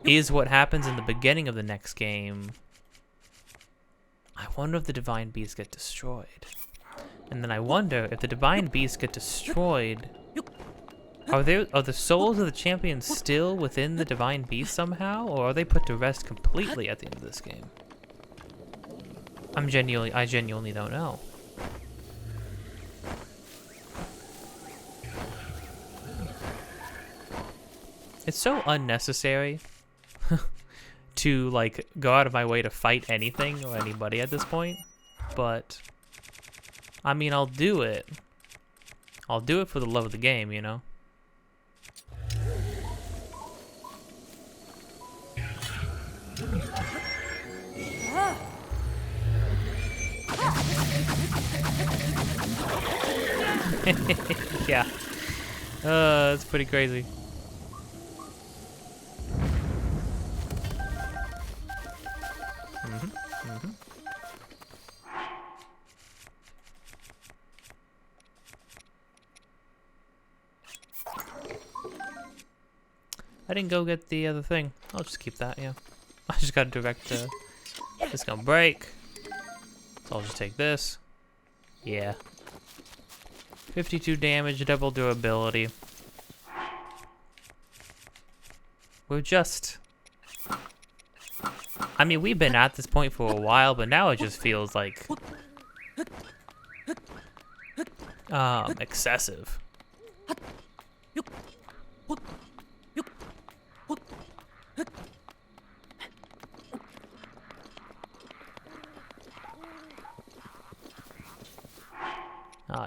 is what happens in the beginning of the next game. I wonder if the divine beasts get destroyed. And then I wonder if the divine beasts get destroyed, are the souls of the champions still within the divine beast somehow, or are they put to rest completely at the end of this game? I genuinely don't know. It's so unnecessary to, like, go out of my way to fight anything or anybody at this point, but, I mean, I'll do it. I'll do it for the love of the game, you know? Yeah. It's pretty crazy. I didn't go get the other thing. I'll just keep that, yeah. I just got a direct, it's gonna break. So I'll just take this. Yeah. 52 damage, double durability. We're just... I mean, we've been at this point for a while, but now it just feels like... excessive.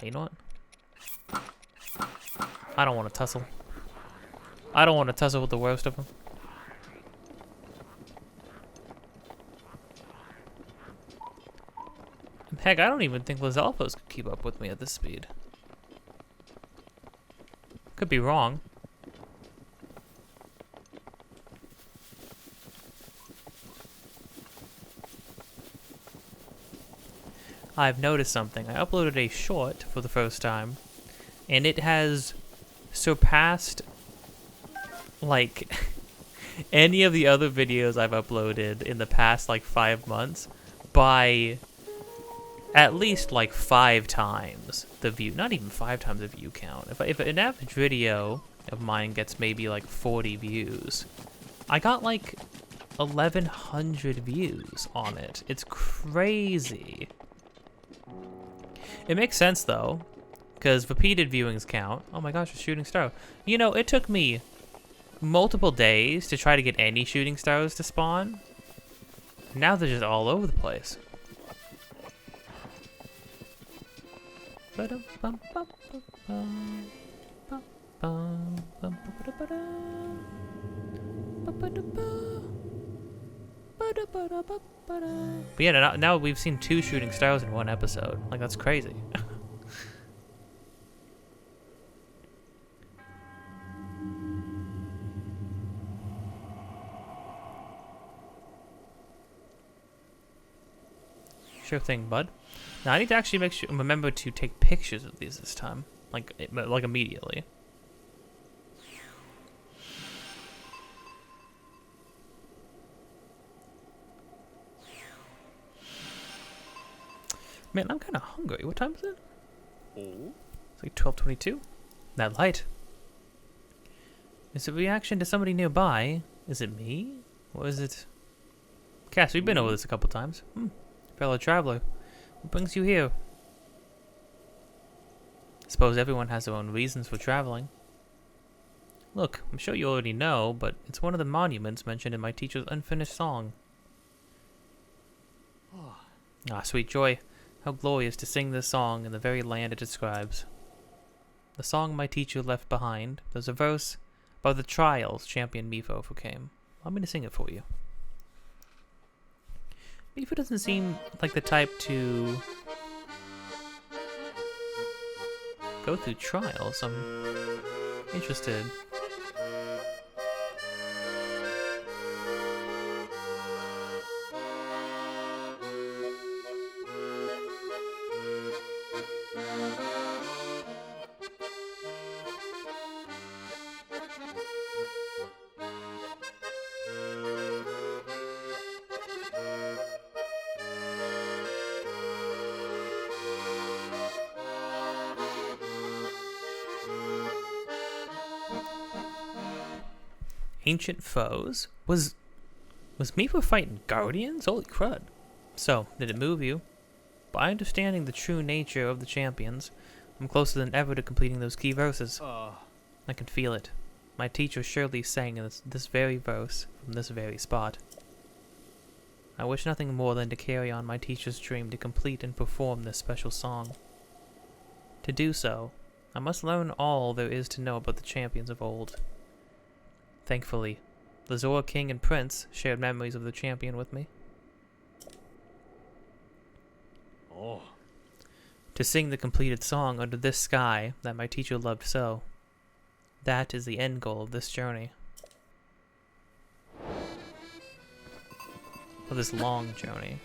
You know what? I don't want to tussle. I don't want to tussle with the worst of them. Heck, I don't even think Lizalfos could keep up with me at this speed. Could be wrong. I've noticed something. I uploaded a short for the first time, and it has surpassed like any of the other videos I've uploaded in the past like 5 months by at least like 5 times the view, not even 5 times the view count. If an average video of mine gets maybe like 40 views, I got like 1,100 views on it. It's crazy. It makes sense though, because repeated viewings count. Oh my gosh, a shooting star. You know, it took me multiple days to try to get any shooting stars to spawn. Now they're just all over the place. But yeah, now we've seen 2 shooting stars in 1 episode. Like, that's crazy. Sure thing, bud. Now I need to actually remember to take pictures of these this time, like immediately. Man, I'm kind of hungry. What time is it? Oh. It's like 12:22. That light. Is it a reaction to somebody nearby? Is it me? Or is it... Cass, we've been over this a couple times. Fellow traveler. What brings you here? Suppose everyone has their own reasons for traveling. Look, I'm sure you already know, but it's one of the monuments mentioned in my teacher's unfinished song. Ah, sweet joy. How glorious to sing this song in the very land it describes. The song my teacher left behind, there's a verse about the trials champion Mifo overcame. I'm going to sing it for you. Mifo doesn't seem like the type to go through trials. I'm interested. Ancient foes? Was Mifo fighting guardians? Holy crud. So, did it move you? By understanding the true nature of the champions, I'm closer than ever to completing those key verses. I can feel it. My teacher surely sang this very verse from this very spot. I wish nothing more than to carry on my teacher's dream to complete and perform this special song. To do so, I must learn all there is to know about the champions of old. Thankfully, the Zora King and Prince shared memories of the champion with me. Oh. To sing the completed song under this sky that my teacher loved so. That is the end goal of this journey. Of this long journey.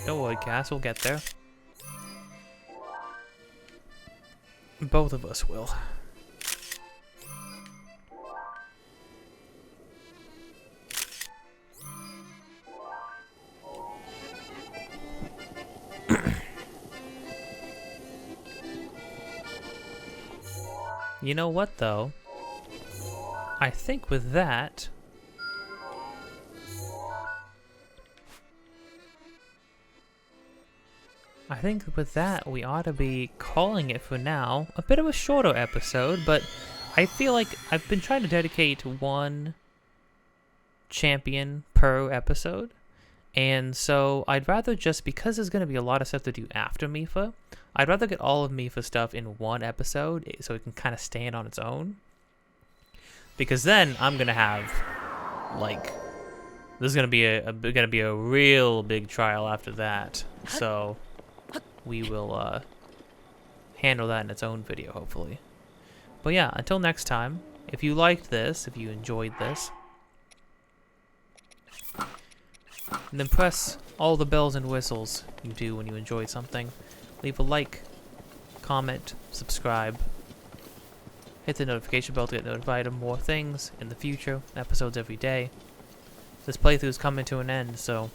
Don't worry, Cass, we'll get there. Both of us will. You know what, though? I think with that... we ought to be calling it for now. A bit of a shorter episode, but I feel like I've been trying to dedicate one champion per episode. And so I'd rather just, because there's going to be a lot of stuff to do after Mipha, I'd rather get all of Mipha's stuff in one episode so it can kind of stand on its own. Because then I'm going to have, like, this is going to be a real big trial after that. So we will handle that in its own video, hopefully. But yeah, until next time, if you liked this, if you enjoyed this, then press all the bells and whistles you do when you enjoy something. Leave a like, comment, subscribe, Hit the notification bell to get notified of more things in the future, episodes every day. This playthrough is coming to an end, so...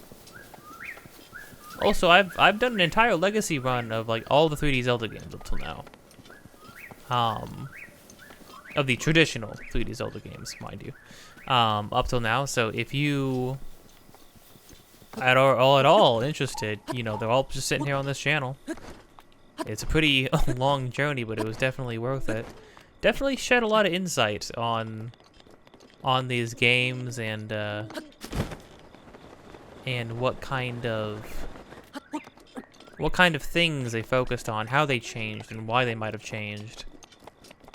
Also, I've done an entire legacy run of like all the 3D Zelda games up till now. Of the traditional 3D Zelda games, mind you. Up till now, so if you at all interested, you know, they're all just sitting here on this channel. It's a pretty long journey, but it was definitely worth it. Definitely shed a lot of insight on these games and what kind of things they focused on, how they changed, and why they might have changed.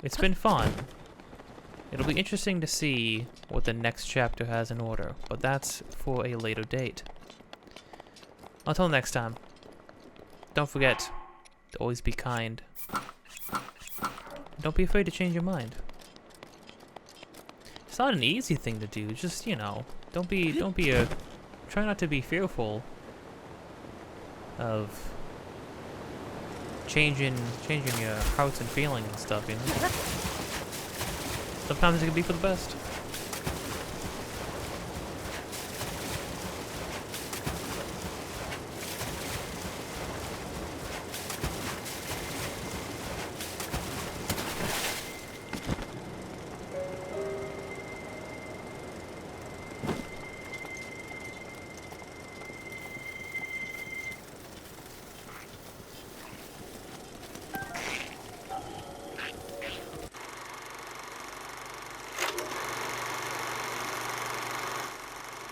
It's been fun. It'll be interesting to see what the next chapter has in order, but that's for a later date. Until next time, don't forget to always be kind. Don't be afraid to change your mind. It's not an easy thing to do, just, you know, try not to be fearful of changing your hearts and feelings and stuff, you know? Sometimes it can be for the best.